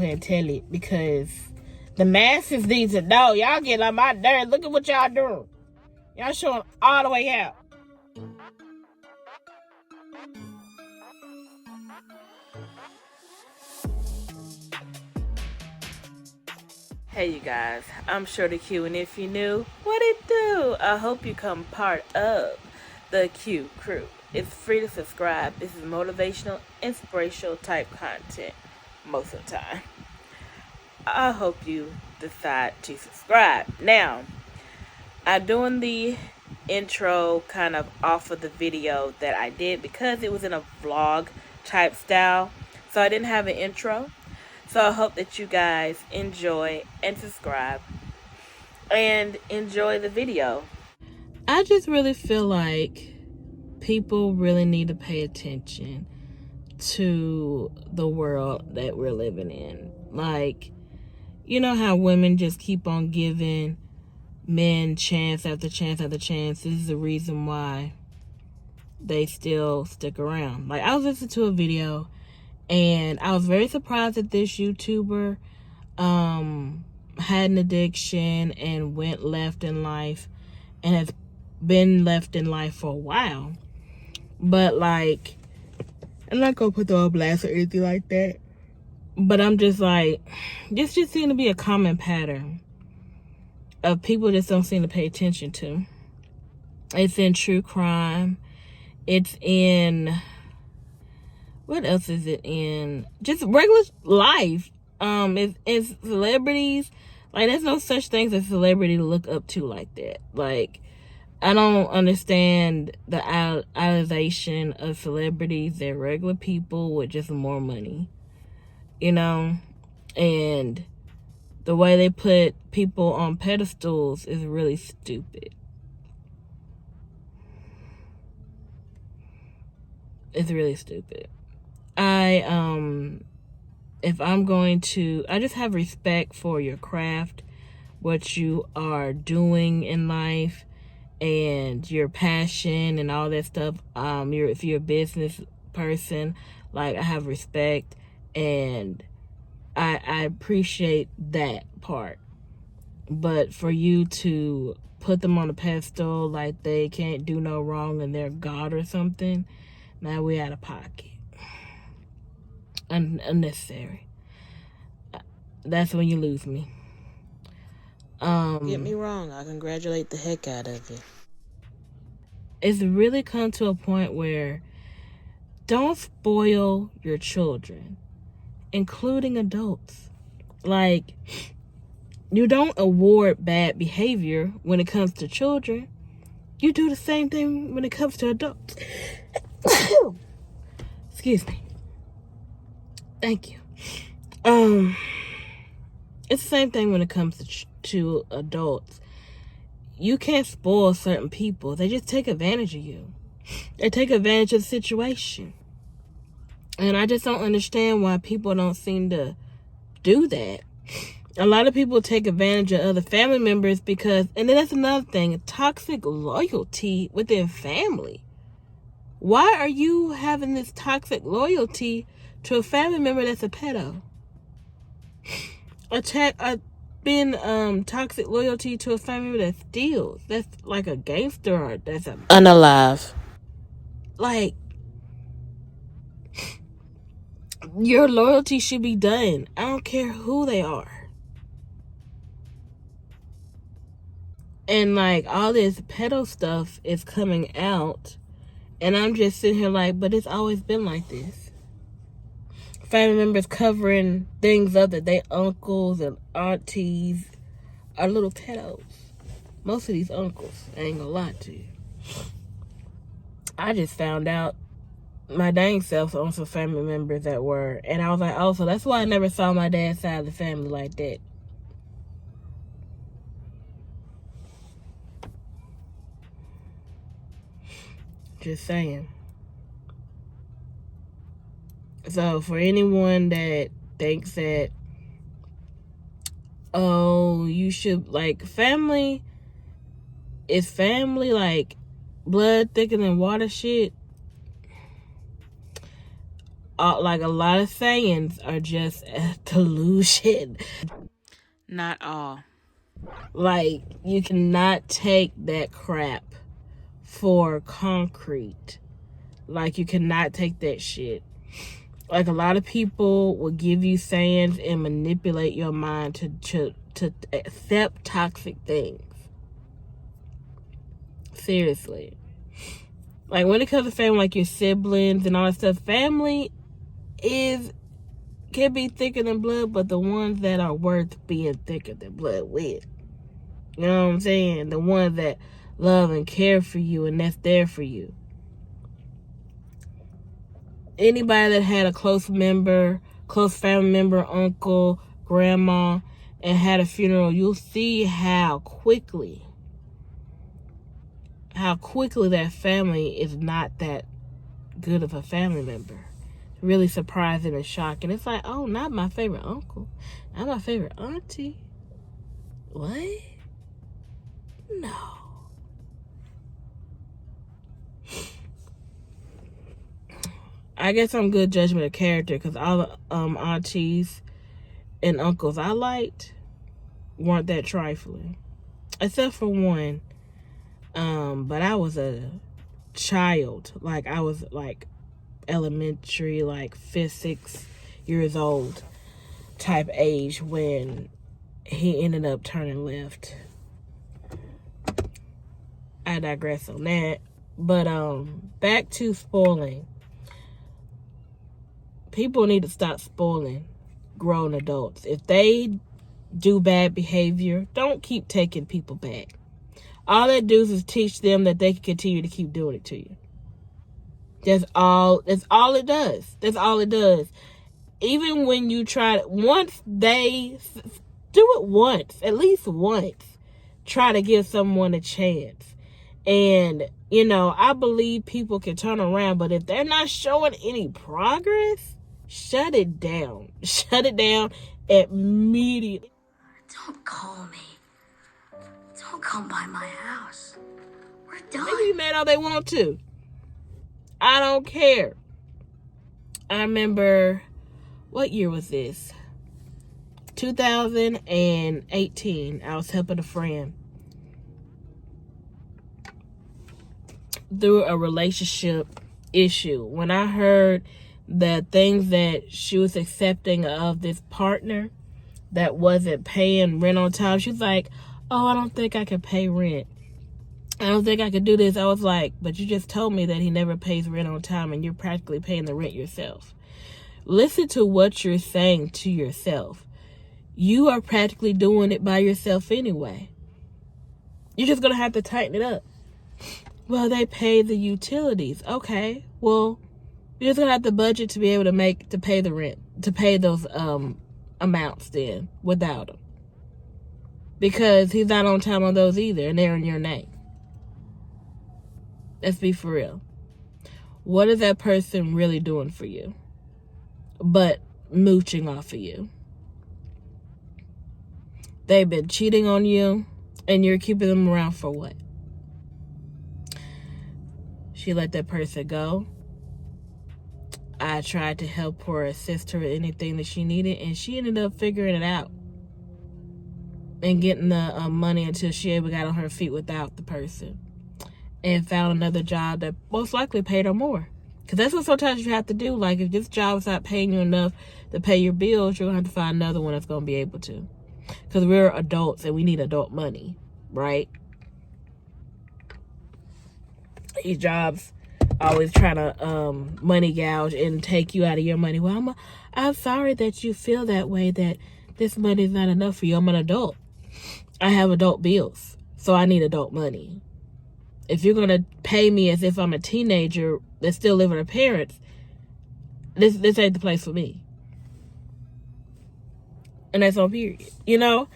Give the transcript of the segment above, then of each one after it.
here and tell it, because the masses need to know. Y'all get on my nerves. Look at what y'all doing. Y'all showing all the way out. Hey you guys, I'm Shorty Q, and if you knew, what it do? I hope you come part of the Q crew. It's free to subscribe. This is motivational, inspirational type content most of the time. I hope you decide to subscribe. Now, I'm doing the intro kind of off of the video that I did because it was in a vlog type style, so I didn't have an intro. So I hope that you guys enjoy and subscribe and enjoy the video. I just really feel like people really need to pay attention to the world that we're living in. Like, you know how women just keep on giving men chance after chance after chance. This is the reason why they still stick around. Like, I was listening to a video, and I was very surprised that this YouTuber had an addiction and went left in life and has been left in life for a while. But, like, I'm not going to put the on blast or anything like that. But I'm just like, this just seems to be a common pattern of people just don't seem to pay attention to. It's in true crime. It's in... What else is it in? Just regular life. It's celebrities. Like, there's no such thing as a celebrity to look up to like that. Like, I don't understand the idolization of celebrities. They're regular people with just more money. You know? And the way they put people on pedestals is really stupid. It's really stupid. If I'm going to, I just have respect for your craft, what you are doing in life, and your passion and all that stuff. If you're a business person, like, I have respect, and I appreciate that part. But for you to put them on a pedestal like they can't do no wrong and they're God or something, now we out of pocket. Unnecessary. That's when you lose me. Get me wrong, I congratulate the heck out of you. It's really come to a point where don't spoil your children, including adults. Like, you don't award bad behavior when it comes to children. You do the same thing when it comes to adults. Excuse me. Thank you. It's the same thing when it comes to adults. You can't spoil certain people. They just take advantage of you. They take advantage of the situation. And I just don't understand why people don't seem to do that. A lot of people take advantage of other family members because, and then that's another thing, toxic loyalty within family. Why are you having this toxic loyalty to a family member that's a pedo? Toxic loyalty to a family member that steals. That's like a gangster, or that's a unalive. Like, your loyalty should be done. I don't care who they are. And like, all this pedo stuff is coming out, and I'm just sitting here like, but it's always been like this. Family members covering things up that they uncles and aunties are little pedos. Most of these uncles, I ain't gonna lie to you. I just found out my dang self on some family members that were, and I was like, oh, so that's why I never saw my dad's side of the family like that. Just saying. So for anyone that thinks that, oh, you should, like, family is family, like blood thicker than water shit, like a lot of sayings are just a delusion. Not all. Like, you cannot take that crap for concrete. Like, you cannot take that shit. Like, a lot of people will give you sayings and manipulate your mind to accept toxic things. Seriously. Like, when it comes to family, like your siblings and all that stuff, family can be thicker than blood, but the ones that are worth being thicker than blood with. You know what I'm saying? The ones that love and care for you and that's there for you. Anybody that had a close family member, uncle, grandma, and had a funeral, you'll see how quickly that family is not that good of a family member. Really surprising and shocking. It's like, oh, not my favorite uncle, not my favorite auntie. What? No. I guess I'm good judgment of character, because all the aunties and uncles I liked weren't that trifling, except for one. But I was a child. Like, I was like elementary, like 5, 6 years old type age when he ended up turning left. I digress on that. But back to spoiling. People need to stop spoiling grown adults. If they do bad behavior, don't keep taking people back. All that does is teach them that they can continue to keep doing it to you. That's all it does. That's all it does. Even when you try to, once they do it once, at least once, try to give someone a chance. And, I believe people can turn around, but if they're not showing any progress, shut it down. Shut it down immediately. Don't call me. Don't come by my house. We're done. They can be mad all they want to. I don't care. I remember, what year was this? 2018. I was helping a friend through a relationship issue. When I heard the things that she was accepting of this partner that wasn't paying rent on time, she's like, oh, I don't think I can pay rent. I don't think I could do this. I was like, but you just told me that he never pays rent on time and you're practically paying the rent yourself. Listen to what you're saying to yourself. You are practically doing it by yourself anyway. You're just going to have to tighten it up. Well, they pay the utilities. Okay. Well, you're just going to have to budget to be able to pay the rent, to pay those amounts then without him. Because he's not on time on those either, and they're in your name. Let's be for real. What is that person really doing for you but mooching off of you? They've been cheating on you, and you're keeping them around for what? She let that person go. I tried to help her, assist her with anything that she needed, and she ended up figuring it out and getting the money until she got on her feet without the person, and found another job that most likely paid her more. Because that's what sometimes you have to do. Like, if this job is not paying you enough to pay your bills, you're going to have to find another one that's going to be able to. Because we're adults and we need adult money, right? These jobs always trying to money gouge and take you out of your money. Well, I'm sorry that you feel that way, that this money is not enough for you. I'm an adult. I have adult bills, so I need adult money. If you're going to pay me as if I'm a teenager that's still living with her parents, this ain't the place for me. And that's on period. Don't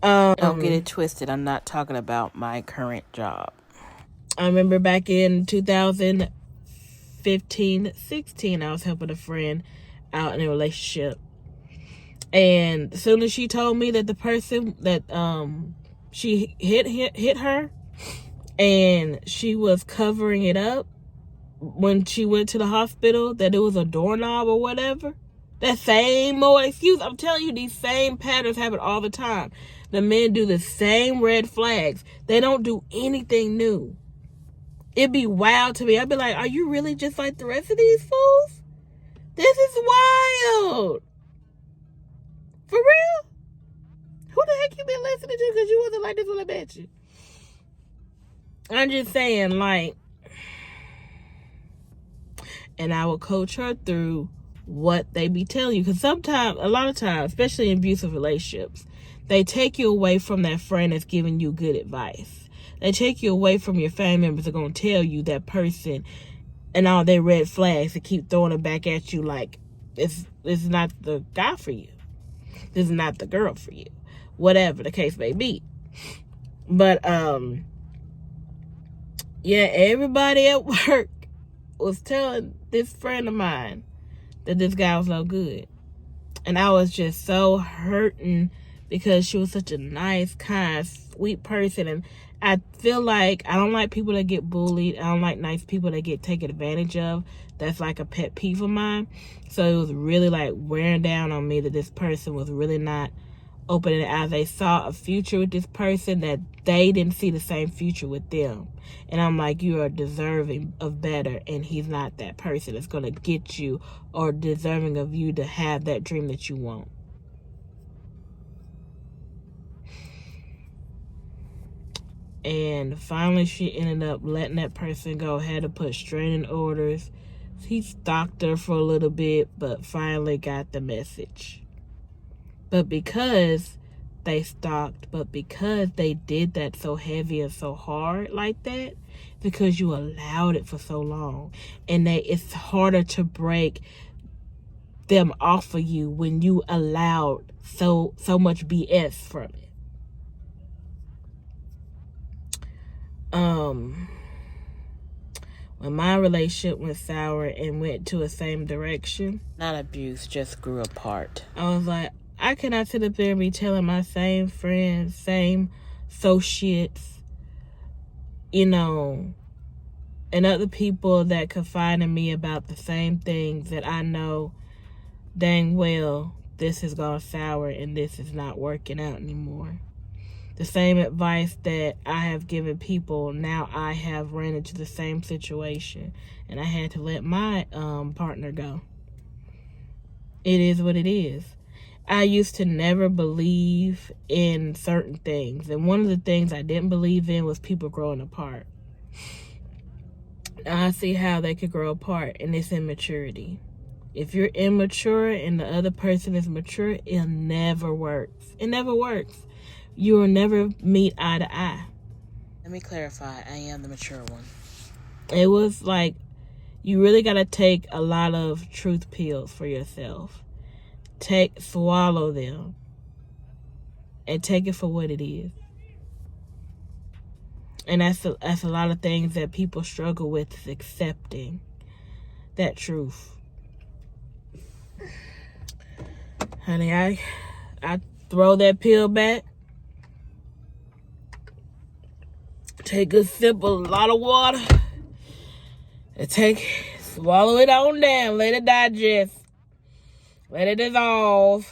get it twisted. I'm not talking about my current job. I remember back in 2015, 16, I was helping a friend out in a relationship. And as soon as she told me that the person that she hit her, and she was covering it up when she went to the hospital that it was a doorknob or whatever. That same old excuse. I'm telling you, these same patterns happen all the time. The men do the same red flags. They don't do anything new. It'd be wild to me. I'd be like, are you really just like the rest of these fools? This is wild. For real? Who the heck you been listening to? Because you wasn't like this when I met you. I'm just saying, like, and I will coach her through what they be telling you. Because sometimes, a lot of times, especially in abusive relationships, they take you away from that friend that's giving you good advice. They take you away from your family members that are going to tell you that person and all their red flags to keep throwing it back at you like it's not the guy for you. This is not the girl for you. Whatever the case may be. But, yeah, everybody at work was telling this friend of mine that this guy was no good. And I was just so hurting because she was such a nice, kind, sweet person. And I feel like I don't like people that get bullied. I don't like nice people that get taken advantage of. That's like a pet peeve of mine. So it was really like wearing down on me that this person was really not opening their eyes. They saw a future with this person that they didn't see the same future with them. And I'm like, you are deserving of better, and he's not that person that's going to get you or deserving of you to have that dream that you want. And finally, she ended up letting that person go, had to put restraining orders. He stalked her for a little bit, but finally got the message. But because they stalked, but because they did that so heavy and so hard like that, because you allowed it for so long, and it's harder to break them off of you when you allowed so much BS from it. When my relationship went sour and went to the same direction, Not abuse, just grew apart. I was like, I cannot sit up there and be telling my same friends, same associates, and other people that confide in me about the same things that I know dang well this has gone sour and this is not working out anymore. The same advice that I have given people, now I have ran into the same situation, and I had to let my partner go. It is what it is. I used to never believe in certain things, and one of the things I didn't believe in was people growing apart. Now I see how they could grow apart, and it's immaturity. If you're immature and the other person is mature, it never works. It never works. You will never meet eye to eye. Let me clarify. I am the mature one. It was like, you really got to take a lot of truth pills for yourself. Swallow them. And take it for what it is. And that's a lot of things that people struggle with, is accepting that truth. Honey, I throw that pill back. Take a sip of a lot of water. And swallow it on down. Let it digest. Let it dissolve.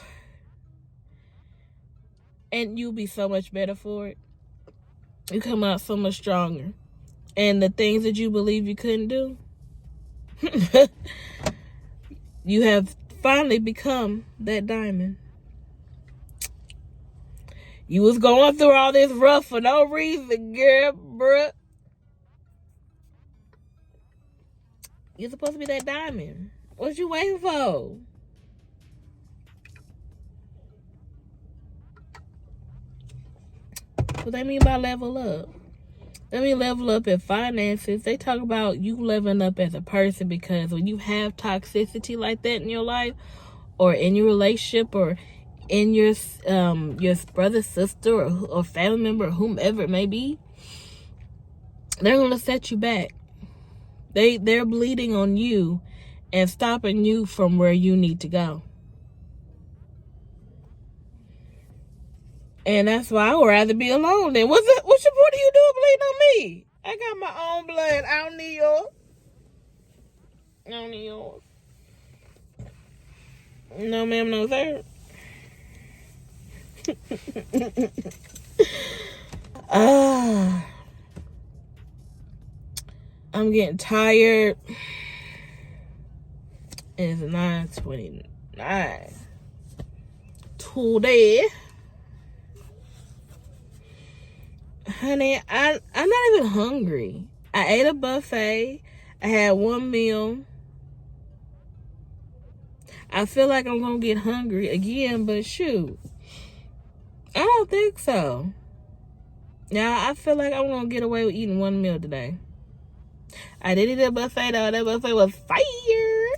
And you'll be so much better for it. You come out so much stronger. And the things that you believe you couldn't do, you have finally become that diamond. You was going through all this rough for no reason, girl, bruh. You're supposed to be that diamond. What you waiting for? What they mean by level up? They mean level up in finances. They talk about you leveling up as a person, because when you have toxicity like that in your life, or in your relationship, or in your brother, sister, or family member, or whomever it may be, they're gonna set you back. They're bleeding on you and stopping you from where you need to go. And that's why I would rather be alone. Then what are you doing bleeding on me? I got my own blood. I don't need yours. On yours. No, ma'am, no, sir. I'm getting tired. It's 9:29 today. Honey, I'm not even hungry. I ate a buffet. I had one meal. I feel like I'm gonna get hungry again, but shoot, I don't think so. Yeah, I feel like I'm gonna get away with eating one meal today. I did eat a buffet though. That buffet was fire.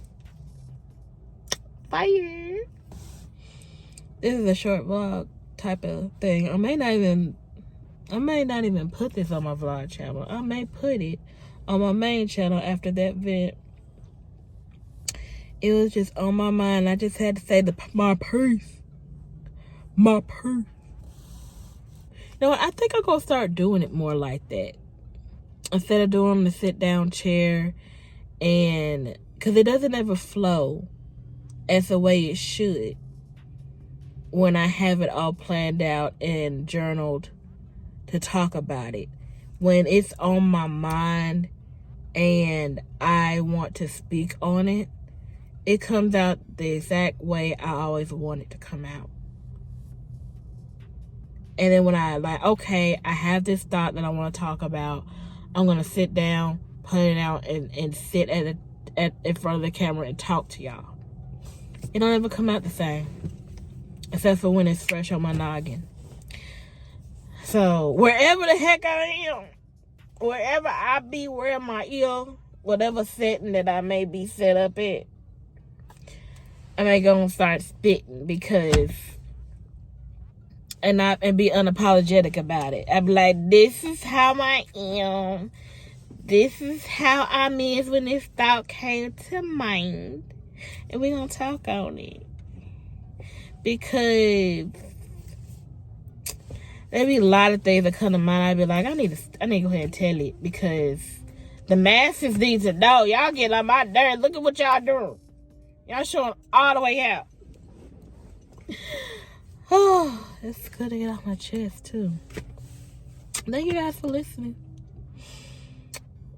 Fire. This is a short vlog type of thing. I may not even put this on my vlog channel. I may put it on my main channel after that vid. It was just on my mind. I just had to say my purse. My purse. You know what? I think I'm going to start doing it more like that. Instead of doing the sit down chair. And because it doesn't ever flow as the way it should when I have it all planned out and journaled to talk about it. When it's on my mind and I want to speak on it, it comes out the exact way I always want it to come out. And then when I okay, I have this thought that I want to talk about, I'm going to sit down, put it out, and sit in front of the camera and talk to y'all. It don't ever come out the same. Except for when it's fresh on my noggin. So, wherever the heck I am, wherever I be wearing my ear, whatever setting that I may be set up at, I may go and start spitting because, and be unapologetic about it. I be like, this is how I am. This is how I'm is when this thought came to mind. And we gonna talk on it. Because there be a lot of things that come to mind. I'd be like, I need to go ahead and tell it because the masses need to know. Y'all get on my nerves. Look at what y'all doing. Y'all showing all the way out. Oh, it's good to get off my chest too. Thank you guys for listening.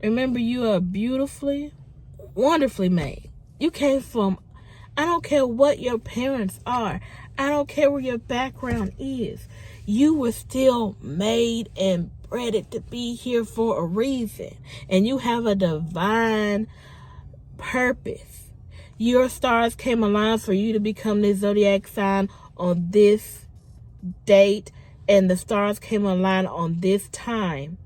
Remember, you are beautifully, wonderfully made. You came from, I don't care what your parents are. I don't care where your background is. You were still made and bred to be here for a reason. And you have a divine purpose. Your stars came aligned for you to become this zodiac sign on this date. And the stars came aligned on this time.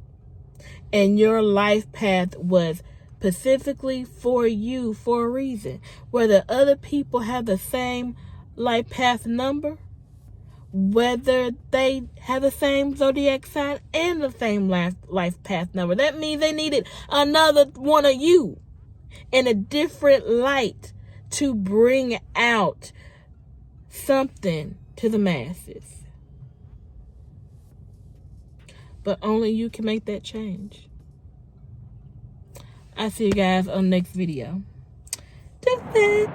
And your life path was specifically for you for a reason. Whether other people have the same life path number, whether they have the same zodiac sign and the same life path number, that means they needed another one of you in a different light to bring out something to the masses. But only you can make that change. I'll see you guys on the next video. Deuces.